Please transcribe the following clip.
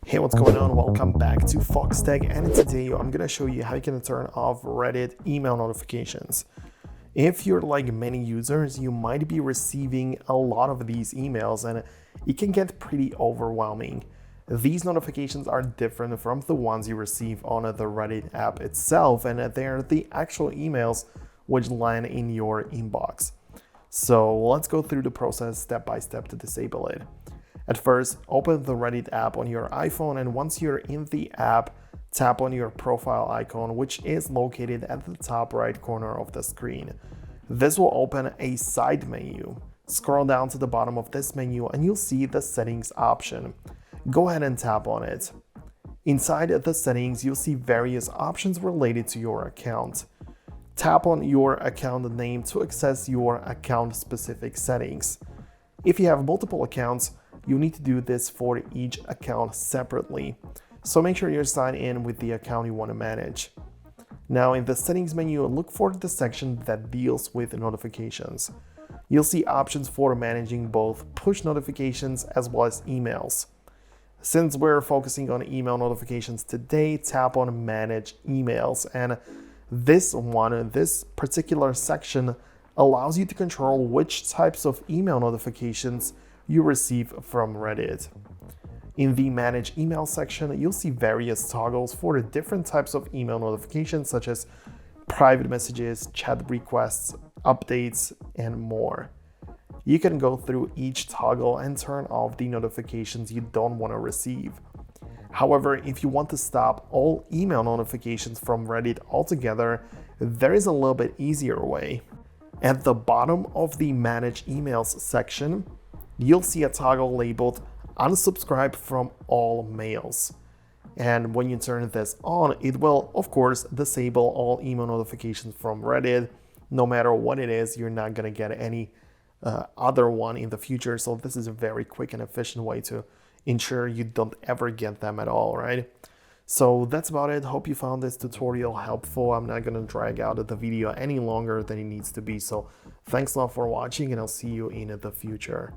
Hey, what's going on? Welcome back to Foxtech, and today I'm gonna show you how you can turn off Reddit email notifications. If you're like many users, you might be receiving a lot of these emails and it can get pretty overwhelming. These notifications are different from the ones you receive on the Reddit app itself, and they're the actual emails which land in your inbox. So let's go through the process step by step to disable it. At first, open the Reddit app on your iPhone, and once you're in the app, tap on your profile icon, which is located at the top right corner of the screen. This will open a side menu. Scroll down to the bottom of this menu and you'll see the settings option. Go ahead and tap on it. Inside the settings, you'll see various options related to your account. Tap on your account name to access your account-specific settings. If you have multiple accounts, you need to do this for each account separately. So make sure you're signed in with the account you want to manage. Now in the settings menu, look for the section that deals with notifications. You'll see options for managing both push notifications as well as emails. Since we're focusing on email notifications today, tap on Manage Emails, and this particular section allows you to control which types of email notifications you receive from Reddit. In the Manage Email section, you'll see various toggles for the different types of email notifications, such as private messages, chat requests, updates, and more. You can go through each toggle and turn off the notifications you don't want to receive. However, if you want to stop all email notifications from Reddit altogether, there is a little bit easier way. At the bottom of the Manage Emails section, you'll see a toggle labeled Unsubscribe from all mails. And when you turn this on, it will, of course, disable all email notifications from Reddit. No matter what it is, you're not going to get any other one in the future. So this is a very quick and efficient way to ensure you don't ever get them at all, right? So that's about it. Hope you found this tutorial helpful. I'm not going to drag out the video any longer than it needs to be. So thanks a lot for watching, and I'll see you in the future.